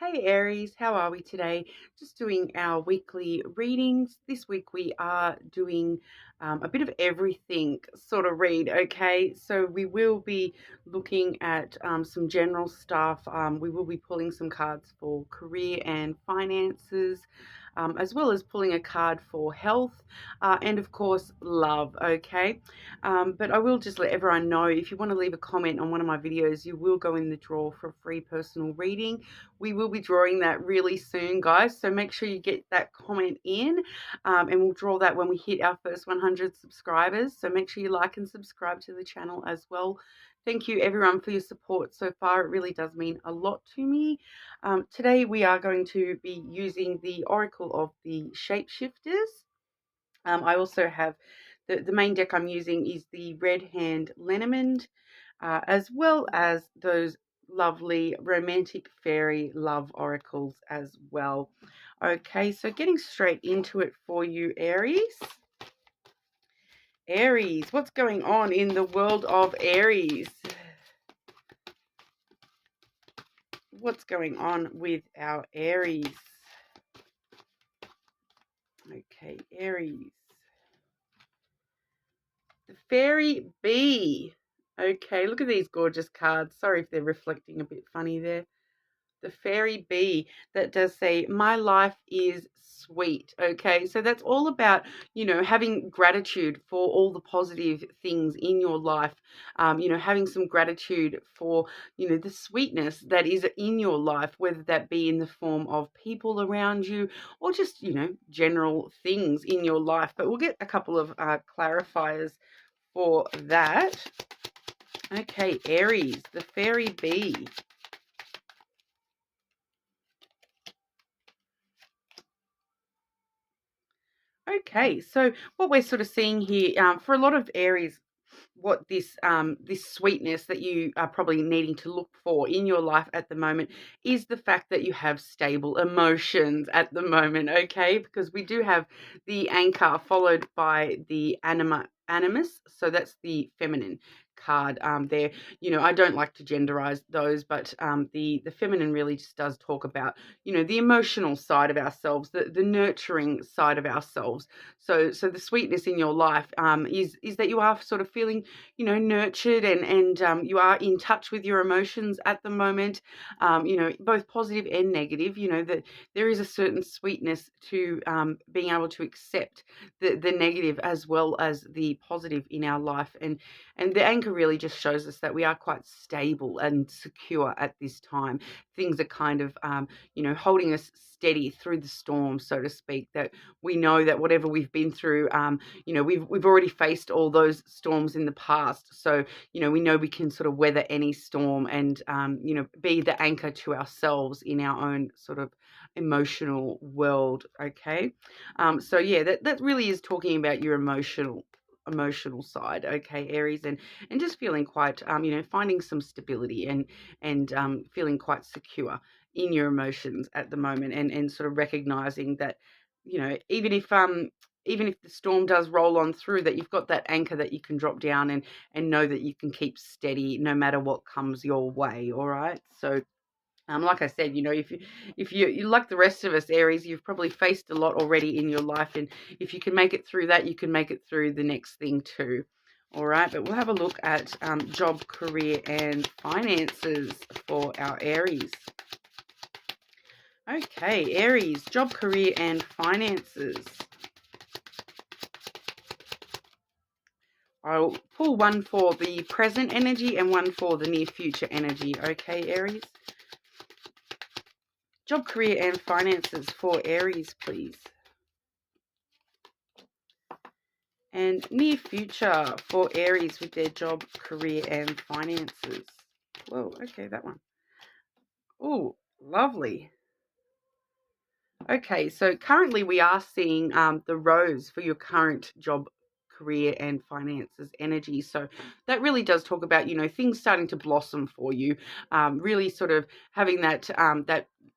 Hey Aries, how are we today? Just doing our weekly readings. This week we are doing a bit of everything sort of read, okay? So we will be looking at some general stuff. We will be pulling some cards for career and finances, as well as pulling a card for health and, of course, love, okay? But I will just let everyone know if you want to leave a comment on one of my videos, you will go in the draw for a free personal reading. We will be drawing that really soon, guys, so make sure you get that comment in, and we'll draw that when we hit our first 100 subscribers. So make sure you like and subscribe to the channel as well. Thank you everyone for your support so far. It really does mean a lot to me. Today we are going to be using the Oracle of the Shapeshifters. I also have the main deck I'm using is the Red Hand Lenormand, as well as those lovely romantic fairy love oracles as well. Okay, so getting straight into it for you, Aries. Aries, what's going on in the world of Aries? What's going on with our Aries? Okay, Aries. The Fairy Bee. Okay, look at these gorgeous cards. Sorry if they're reflecting a bit funny there. The Fairy Bee, that does say, my life is sweet. Okay, so that's all about, having gratitude for all the positive things in your life, having some gratitude for, the sweetness that is in your life, whether that be in the form of people around you or just, general things in your life. But we'll get a couple of clarifiers for that. Okay, Aries, the Fairy Bee. Okay, so what we're sort of seeing here, for a lot of Aries, what this sweetness that you are probably needing to look for in your life at the moment is the fact that you have stable emotions at the moment, okay? Because we do have the anchor followed by the animus, so that's the feminine card there. I don't like to genderize those, but the feminine really just does talk about, the emotional side of ourselves, the nurturing side of ourselves. So the sweetness in your life is that you are sort of feeling, nurtured, and you are in touch with your emotions at the moment, both positive and negative. That there is a certain sweetness to being able to accept the negative as well as the positive in our life. And the anchor really just shows us that we are quite stable and secure at this time. Things are kind of, holding us steady through the storm, so to speak, that we know that whatever we've been through, we've already faced all those storms in the past. So, we know we can sort of weather any storm and, be the anchor to ourselves in our own sort of emotional world. Okay. So yeah, that really is talking about your emotional side, okay, Aries, and just feeling quite, finding some stability and feeling quite secure in your emotions at the moment, and sort of recognizing that, even if the storm does roll on through, that you've got that anchor that you can drop down and know that you can keep steady no matter what comes your way. All right, so like I said, if you like the rest of us, Aries, you've probably faced a lot already in your life, and if you can make it through that, you can make it through the next thing too. All right, but we'll have a look at job, career, and finances for our Aries. Okay, Aries, job, career, and finances. I'll pull one for the present energy and one for the near future energy. Okay, Aries. Job, career, and finances for Aries, please. And near future for Aries with their job, career, and finances. Whoa, okay, that one. Oh, lovely. Okay, so currently we are seeing the rose for your current job, career, and finances energy. So that really does talk about, things starting to blossom for you, really sort of having that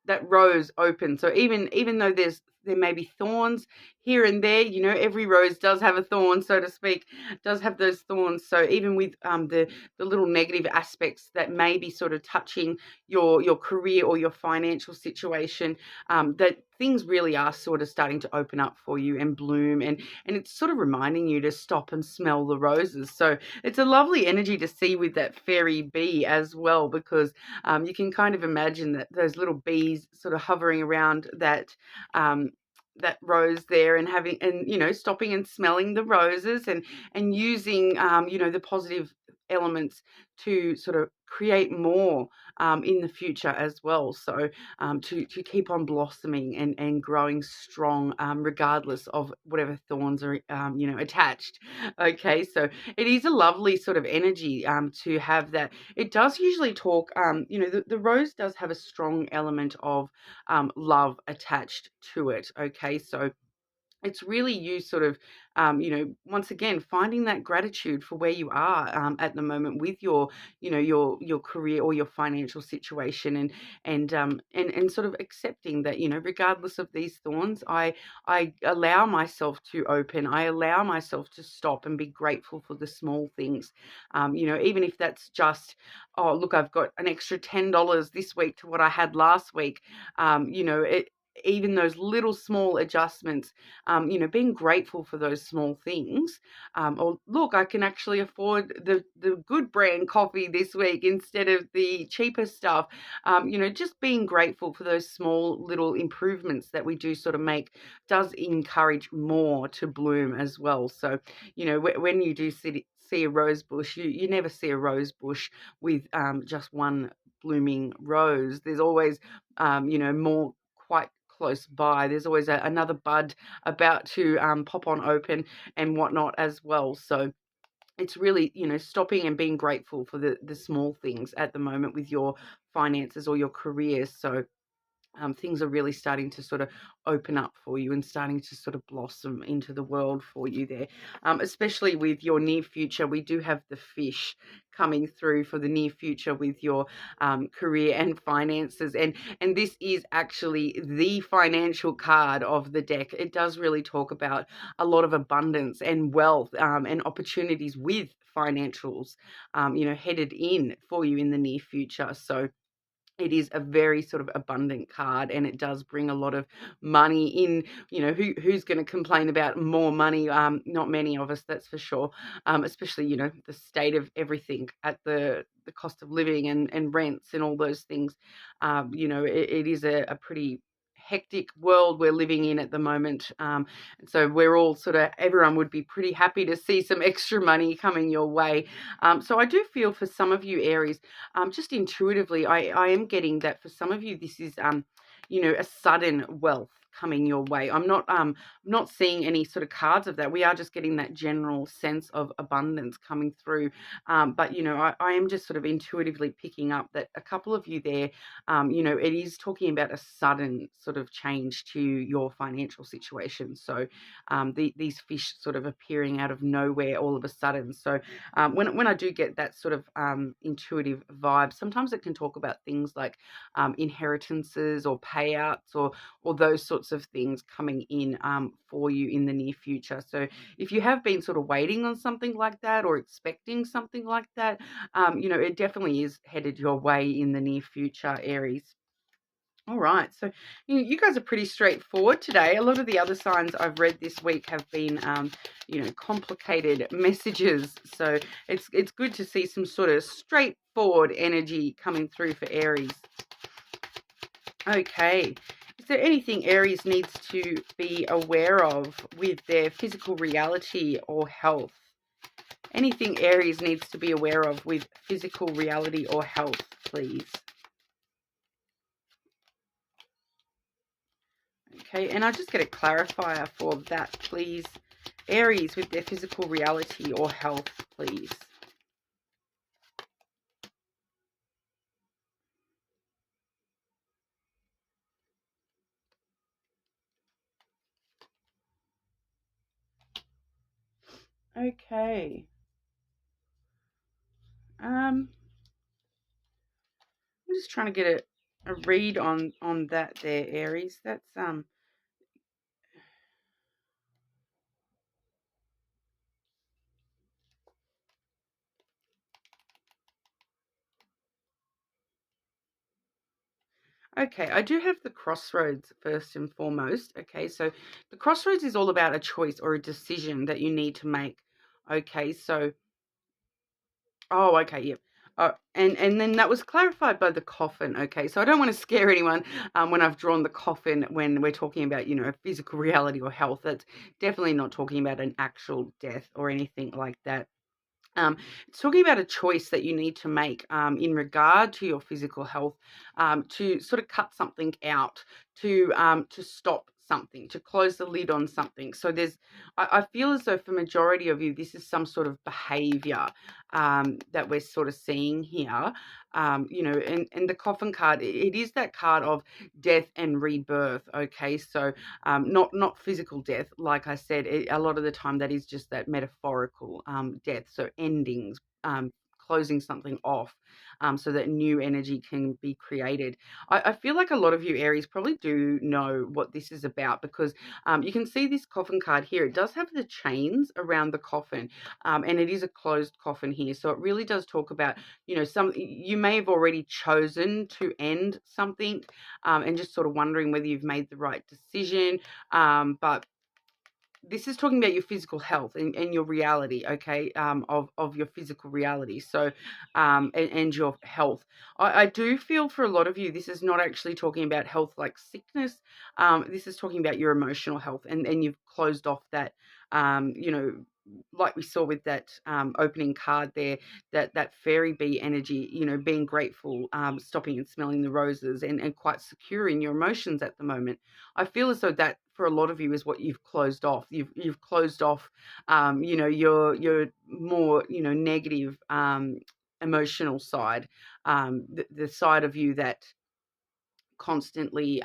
that rose open. So even though there's there may be thorns here and there. You know, every rose does have a thorn, so to speak, does have those thorns. So even with the little negative aspects that may be sort of touching your career or your financial situation, that things really are sort of starting to open up for you and bloom, and it's sort of reminding you to stop and smell the roses. So it's a lovely energy to see with that fairy bee as well, because you can kind of imagine that those little bees sort of hovering around um, that rose there, and having, and you know, stopping and smelling the roses, and using you know, the positive elements to sort of create more in the future as well. So to keep on blossoming and growing strong, regardless of whatever thorns are you know, attached. Okay, so it is a lovely sort of energy to have that. It does usually talk, you know, the rose does have a strong element of love attached to it. Okay, so it's really you sort of, you know, once again, finding that gratitude for where you are at the moment with your, you know, your career or your financial situation, and sort of accepting that, you know, regardless of these thorns, I allow myself to open, I allow myself to stop and be grateful for the small things, you know, even if that's just, oh look, I've got an extra $10 this week to what I had last week, you know, it, even those little small adjustments, you know, being grateful for those small things. Or look, I can actually afford the good brand coffee this week instead of the cheaper stuff. You know, just being grateful for those small little improvements that we do sort of make does encourage more to bloom as well. So, you know, when you do see a rose bush, you never see a rose bush with just one blooming rose. There's always, you know, more quite close by. There's always another bud about to pop on open and whatnot as well. So it's really, you know, stopping and being grateful for the small things at the moment with your finances or your career. So things are really starting to sort of open up for you and starting to sort of blossom into the world for you there. Especially with your near future, we do have the fish coming through for the near future with your career and finances, and this is actually the financial card of the deck. It does really talk about a lot of abundance and wealth, and opportunities with financials, you know, headed in for you in the near future. So it is a very sort of abundant card, and it does bring a lot of money in. You know, who's going to complain about more money? Not many of us, that's for sure. Especially, you know, the state of everything at the cost of living and rents and all those things. You know, it is a pretty hectic world we're living in at the moment. And so we're all sort of, everyone would be pretty happy to see some extra money coming your way. So I do feel for some of you, Aries, just intuitively, I am getting that for some of you, this is, you know, a sudden wealth coming your way. I'm not seeing any sort of cards of that. We are just getting that general sense of abundance coming through. But, you know, I am just sort of intuitively picking up that a couple of you there, you know, it is talking about a sudden sort of change to your financial situation. So these fish sort of appearing out of nowhere all of a sudden. So when I do get that sort of intuitive vibe, sometimes it can talk about things like inheritances or payouts or those sorts of things coming in for you in the near future. So if you have been sort of waiting on something like that or expecting something like that, you know, it definitely is headed your way in the near future, Aries. All right, so you guys are pretty straightforward today. A lot of the other signs I've read this week have been, you know, complicated messages. So it's good to see some sort of straightforward energy coming through for Aries. Okay, is there anything Aries needs to be aware of with their physical reality or health? Anything Aries needs to be aware of with physical reality or health, please? Okay, and I'll just get a clarifier for that, please. Aries with their physical reality or health, please. Okay. I'm just trying to get a read on that there, Aries. That's Okay, I do have the crossroads first and foremost. Okay, so the crossroads is all about a choice or a decision that you need to make. Okay, so oh, okay, yep. And then that was clarified by the coffin. Okay, so I don't want to scare anyone when I've drawn the coffin when we're talking about physical reality or health. That's definitely not talking about an actual death or anything like that. It's talking about a choice that you need to make in regard to your physical health, to sort of cut something out, to stop something, to close the lid on something. So I feel as though for majority of you, this is some sort of behaviour that we're sort of seeing here. And the coffin card, it is that card of death and rebirth. Okay, so not physical death, like I said. A lot of the time, that is just that metaphorical death. So endings, closing something off, so that new energy can be created. I feel like a lot of you Aries probably do know what this is about because you can see this coffin card here. It does have the chains around the coffin, and it is a closed coffin here. So it really does talk about, some you may have already chosen to end something, and just sort of wondering whether you've made the right decision. But this is talking about your physical health and your reality, okay, of your physical reality. So, and your health. I do feel for a lot of you, this is not actually talking about health like sickness. This is talking about your emotional health, and you've closed off that, like we saw with that opening card there, that fairy bee energy, being grateful, stopping and smelling the roses, and quite secure in your emotions at the moment. I feel as though that for a lot of you is what you've closed off. You've closed off, your more negative emotional side, the side of you that constantly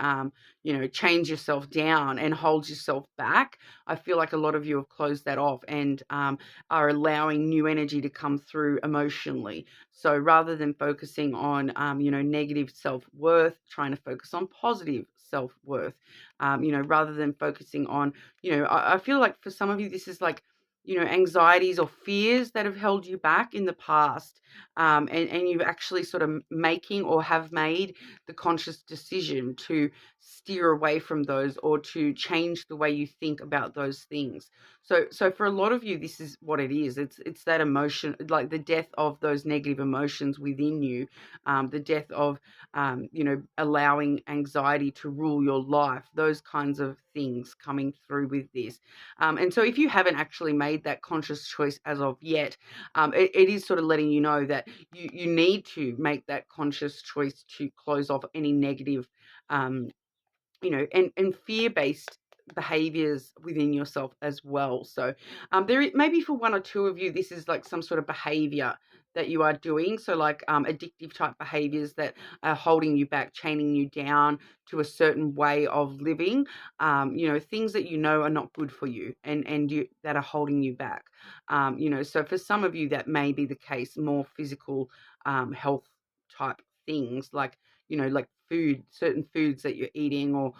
change yourself down and hold yourself back. I feel like a lot of you have closed that off and are allowing new energy to come through emotionally. So rather than focusing on negative self-worth, trying to focus on positive self-worth, rather than focusing on, I feel like for some of you this is like, anxieties or fears that have held you back in the past, and you've actually sort of making or have made the conscious decision to steer away from those or to change the way you think about those things. So for a lot of you, this is what it is. It's that emotion, like the death of those negative emotions within you, the death of allowing anxiety to rule your life, those kinds of things coming through with this. And so if you haven't actually made that conscious choice as of yet, it is sort of letting you know that you need to make that conscious choice to close off any negative, um, and fear-based behaviors within yourself as well. So maybe for one or two of you, this is like some sort of behavior that you are doing. So like addictive type behaviors that are holding you back, chaining you down to a certain way of living, things that are not good for you and you that are holding you back. So for some of you, that may be the case, more physical health type things like certain foods that you're eating, or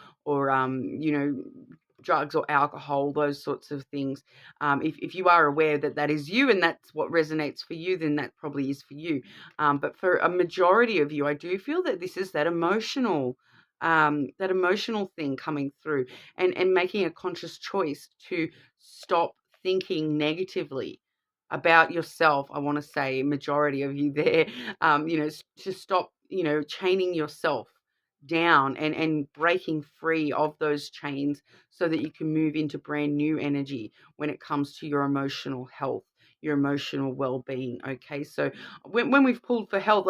drugs or alcohol, those sorts of things. If you are aware that that is you and that's what resonates for you, then that probably is for you. But for a majority of you, I do feel that this is that emotional thing coming through, and making a conscious choice to stop thinking negatively about yourself. I want to say majority of you there, to stop, chaining yourself down and breaking free of those chains so that you can move into brand new energy when it comes to your emotional health, your emotional well-being. Okay, so when we've pulled for health,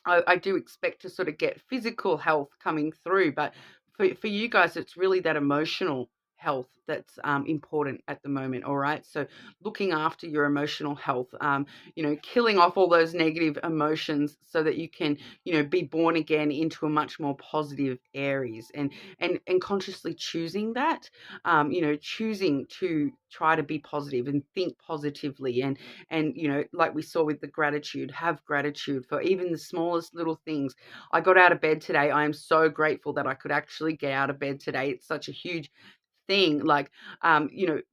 I do expect to sort of get physical health coming through, but for you guys, it's really that emotional health that's important at the moment. All right, so looking after your emotional health, killing off all those negative emotions so that you can, be born again into a much more positive Aries, and consciously choosing that, choosing to try to be positive and think positively, and like we saw with the gratitude, have gratitude for even the smallest little things. I got out of bed today. I am so grateful that I could actually get out of bed today. It's such a huge thing, like,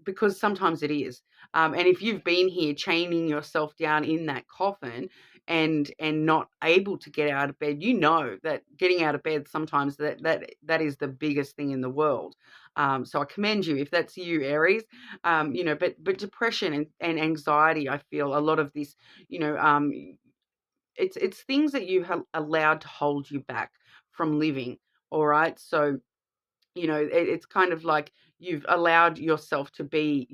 because sometimes it is, and if you've been here chaining yourself down in that coffin, and not able to get out of bed, you know that getting out of bed sometimes that is the biggest thing in the world. So I commend you if that's you, Aries. But depression and anxiety, I feel a lot of this, you know, it's things that you have allowed to hold you back from living. All right, so it's kind of like you've allowed yourself to be,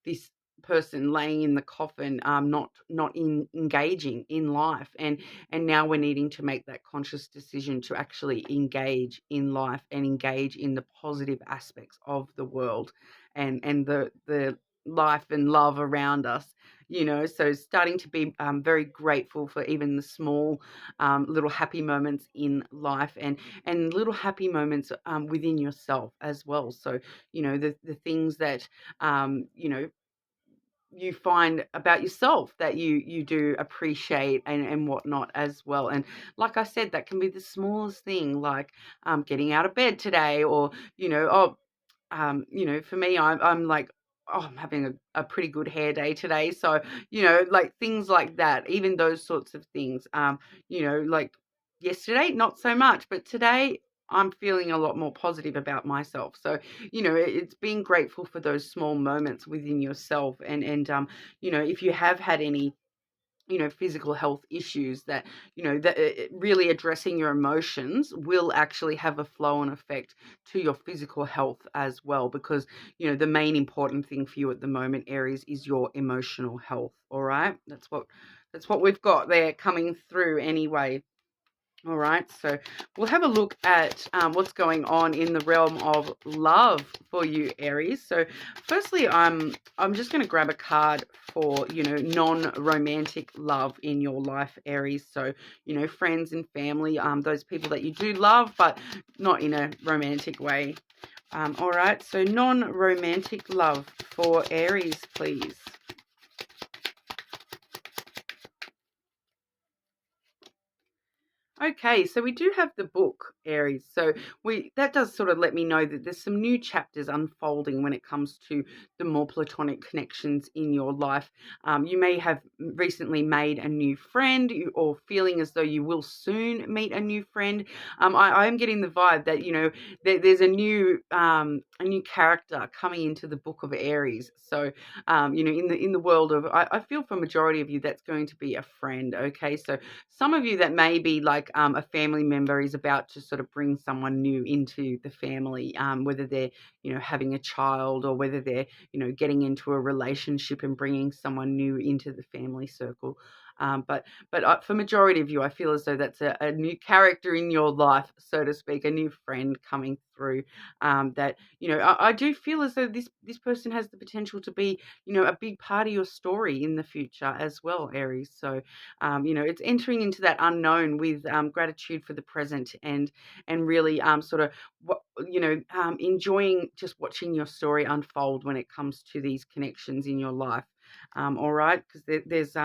this person laying in the coffin, not engaging in life, and now we're needing to make that conscious decision to actually engage in life and engage in the positive aspects of the world, and the life and love around us. So starting to be very grateful for even the small little happy moments in life, and little happy moments within yourself as well. So, the things that, you find about yourself that you do appreciate, and whatnot as well. And like I said, that can be the smallest thing, like getting out of bed today, or, for me, I'm like, oh, I'm having a pretty good hair day today. So, like things like that, even those sorts of things, like yesterday, not so much, but today I'm feeling a lot more positive about myself. So, it's being grateful for those small moments within yourself. And if you have had any, physical health issues, that, that really addressing your emotions will actually have a flow and effect to your physical health as well. Because, the main important thing for you at the moment, Aries, is your emotional health. All right. That's what we've got there coming through anyway. All right, so we'll have a look at what's going on in the realm of love for you, Aries. So firstly, I'm just going to grab a card for, non-romantic love in your life, Aries. So, friends and family, those people that you do love, but not in a romantic way. All right, so non-romantic love for Aries, please. Okay, so we do have the book, Aries. So that does sort of let me know that there's some new chapters unfolding when it comes to the more platonic connections in your life. You may have recently made a new friend, or feeling as though you will soon meet a new friend. I am getting the vibe that, there's a new character coming into the book of Aries. So in the world of, I feel for majority of you that's going to be a friend. Okay, so some of you that may be like a family member is about to sort of bring someone new into the family, whether they're, having a child, or whether they're, getting into a relationship and bringing someone new into the family circle. But for majority of you, I feel as though that's a new character in your life, so to speak, a new friend coming through. That I do feel as though this person has the potential to be, a big part of your story in the future as well, Aries. So, it's entering into that unknown with gratitude for the present, and really sort of enjoying just watching your story unfold when it comes to these connections in your life. All right, because there's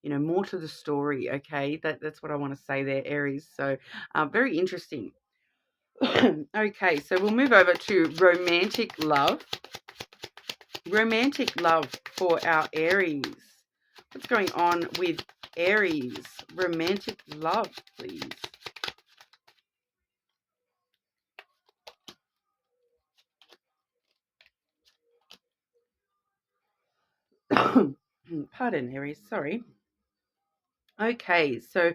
more to the story. Okay, that's what I want to say there, Aries. So very interesting. Okay, so we'll move over to romantic love. Romantic love for our Aries. What's going on with Aries? Romantic love, please. Pardon, Aries, sorry. Okay, so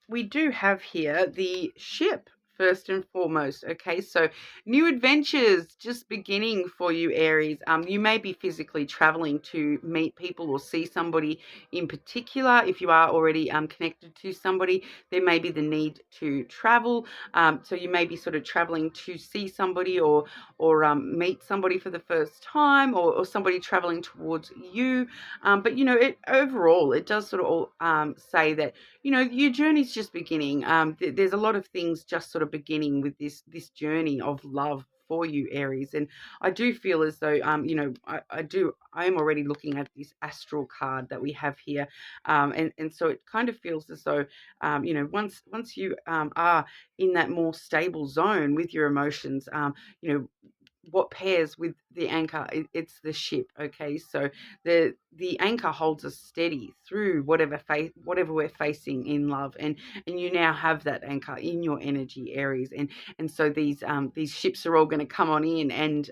we do have here the ship, first and foremost. Okay, so new adventures just beginning for you, Aries. You may be physically traveling to meet people or see somebody in particular. If you are already connected to somebody, there may be the need to travel. So you may be sort of traveling to see somebody, or meet somebody for the first time, or somebody traveling towards you. But overall, it does sort of all say that your journey's just beginning. There's a lot of things just sort of beginning with this journey of love for you, Aries. And I do feel as though, I am already looking at this astral card that we have here. And so it kind of feels as though, once you are in that more stable zone with your emotions, what pairs with the anchor, it's the ship. Okay, so the anchor holds us steady through whatever we're facing in love, and you now have that anchor in your energy, Aries, and so these ships are all going to come on in, and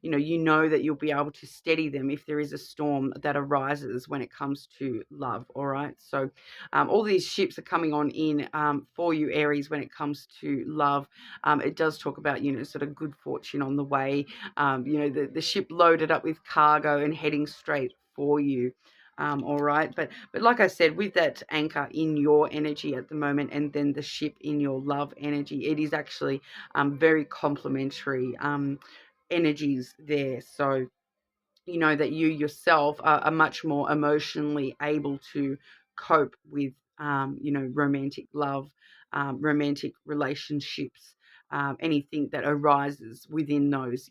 you know that you'll be able to steady them if there is a storm that arises when it comes to love. All right, so all these ships are coming on in for you, Aries, when it comes to love. It does talk about sort of good fortune on the way. The ship loaded up with cargo and heading straight for you. All right, but like I said, with that anchor in your energy at the moment, and then the ship in your love energy, it is actually very complementary energies there. So you know that you yourself are much more emotionally able to cope with romantic love, romantic relationships, anything that arises within those.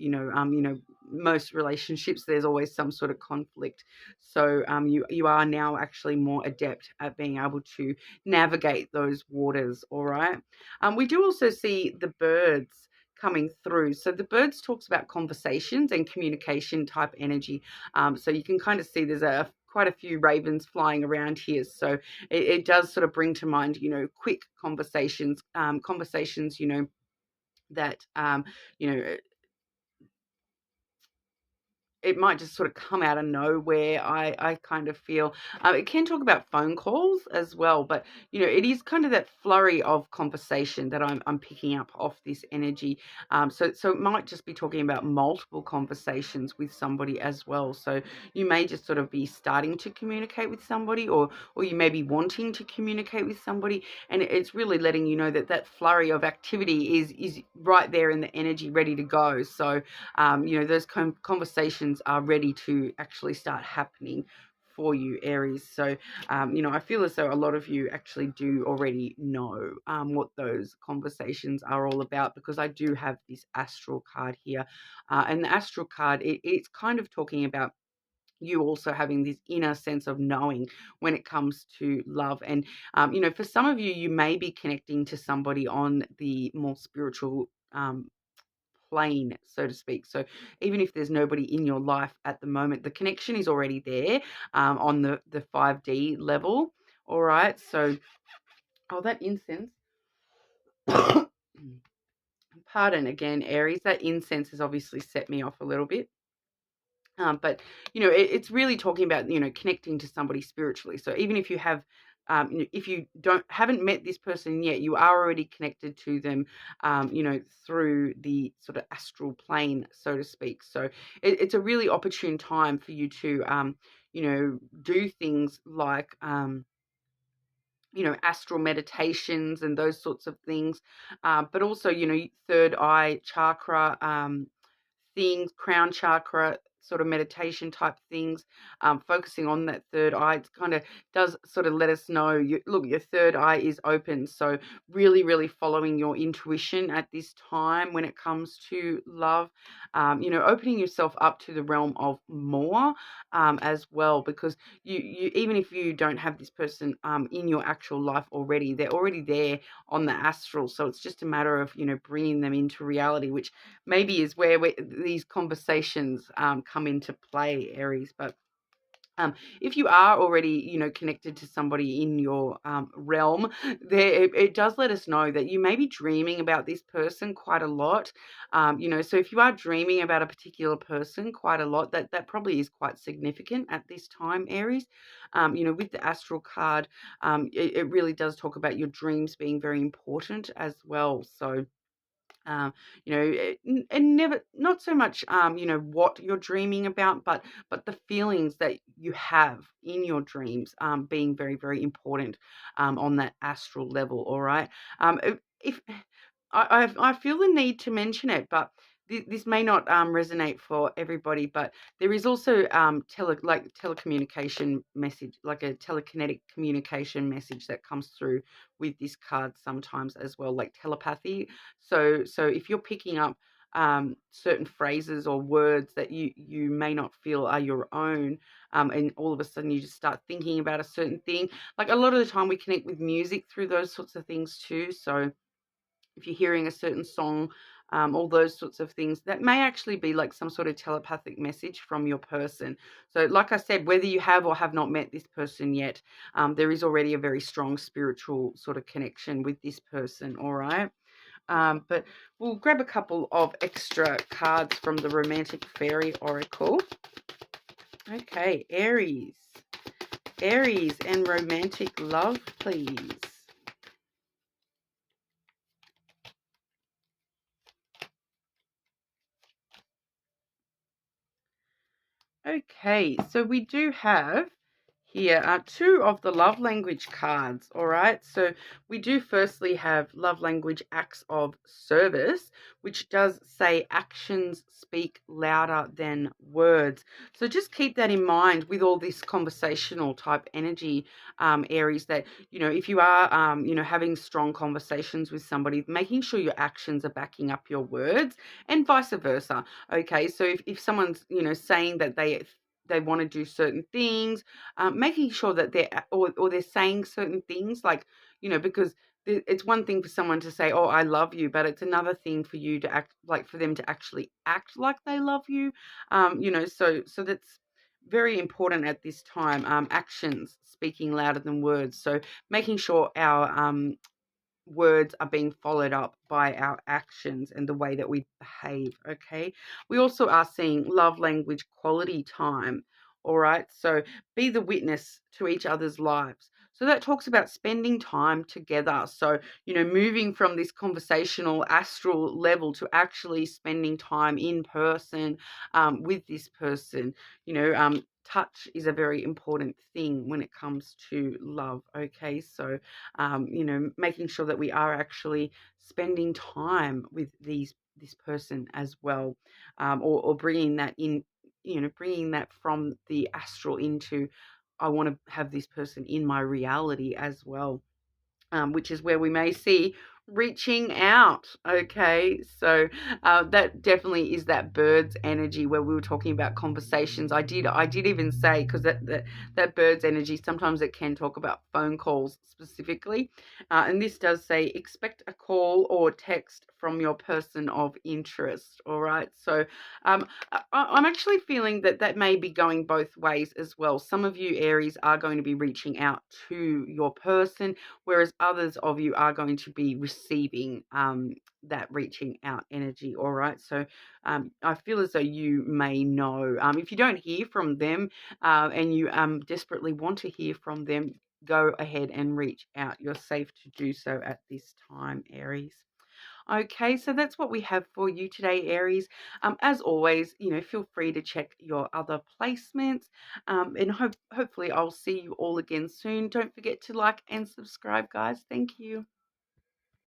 Most relationships, there's always some sort of conflict, so you are now actually more adept at being able to navigate those waters. All right. We do also see the birds coming through. So the birds talks about conversations and communication type energy. So you can kind of see there's quite a few ravens flying around here. So it does sort of bring to mind, quick conversations, conversations, that, you know, it might just sort of come out of nowhere. I kind of feel it can talk about phone calls as well, but it is kind of that flurry of conversation that I'm picking up off this energy. So it might just be talking about multiple conversations with somebody as well. So you may just sort of be starting to communicate with somebody, or you may be wanting to communicate with somebody, and it's really letting you know that that flurry of activity is right there in the energy, ready to go. So those conversations are ready to actually start happening for you, Aries. So, I feel as though a lot of you actually do already know what those conversations are all about, because I do have this astral card here. And the astral card, it's kind of talking about you also having this inner sense of knowing when it comes to love. And, for some of you, you may be connecting to somebody on the more spiritual plane, so to speak. So even if there's nobody in your life at the moment, the connection is already there on the 5D level. All right. So, that incense. Pardon again, Aries. That incense has obviously set me off a little bit. But it's really talking about connecting to somebody spiritually. So even if you have, if you haven't met this person yet, you are already connected to them, through the sort of astral plane, so to speak. So it's a really opportune time for you to, do things like, astral meditations and those sorts of things, but also third eye chakra. Things, crown chakra sort of meditation type things, focusing on that third eye. It kind of does sort of let us know, look, your third eye is open. So really, really following your intuition at this time when it comes to love, opening yourself up to the realm of more as well, because you even if you don't have this person in your actual life already, they're already there on the astral. So it's just a matter of, bringing them into reality, which maybe is where these conversations come into play, Aries. But if you are already, connected to somebody in your realm, it does let us know that you may be dreaming about this person quite a lot. So if you are dreaming about a particular person quite a lot, that probably is quite significant at this time, Aries. With the astral card, it really does talk about your dreams being very important as well. So and never, not so much, what you're dreaming about, but the feelings that you have in your dreams, being very, very important, on that astral level. All right. If I feel the need to mention it, but this may not resonate for everybody, but there is also telecommunication message, like a telekinetic communication message that comes through with this card sometimes as well, like telepathy. So if you're picking up certain phrases or words that you may not feel are your own, and all of a sudden you just start thinking about a certain thing, like a lot of the time we connect with music through those sorts of things too. So if you're hearing a certain song, all those sorts of things, that may actually be like some sort of telepathic message from your person. So, like I said, whether you have or have not met this person yet, there is already a very strong spiritual sort of connection with this person, all right? But we'll grab a couple of extra cards from the Romantic Fairy Oracle. Okay, Aries. Aries and romantic love, please. Okay, so we do have here two of the love language cards, all right? So we do firstly have love language acts of service, which does say actions speak louder than words. So just keep that in mind with all this conversational type energy, Aries, that, if you are, having strong conversations with somebody, making sure your actions are backing up your words and vice versa. Okay, so if someone's, saying that they want to do certain things, making sure that or they're saying certain things, like, because it's one thing for someone to say, "Oh, I love you," but it's another thing for you to act like, for them to actually act like they love you. So that's very important at this time. Actions speaking louder than words. So making sure our words are being followed up by our actions and the way that we behave. Okay, we also are seeing love language quality time. All right, so be the witness to each other's lives. So that talks about spending time together. So, moving from this conversational astral level to actually spending time in person, with this person. Touch is a very important thing when it comes to love. Okay, so making sure that we are actually spending time with this person as well, or bringing that in, bringing that from the astral into, I want to have this person in my reality as well, which is where we may see reaching out. Okay, so that definitely is that bird's energy where we were talking about conversations. I did even say, because that bird's energy, sometimes it can talk about phone calls specifically, and this does say expect a call or text from your person of interest. All right, so I'm actually feeling that may be going both ways as well. Some of you Aries are going to be reaching out to your person, whereas others of you are going to be receiving that reaching out energy. All right, so I feel as though you may know, if you don't hear from them, and you desperately want to hear from them, go ahead and reach out. You're safe to do so at this time, Aries. Okay, so that's what we have for you today, Aries. As always, feel free to check your other placements, and hopefully I'll see you all again soon. Don't forget to like and subscribe, guys. Thank you.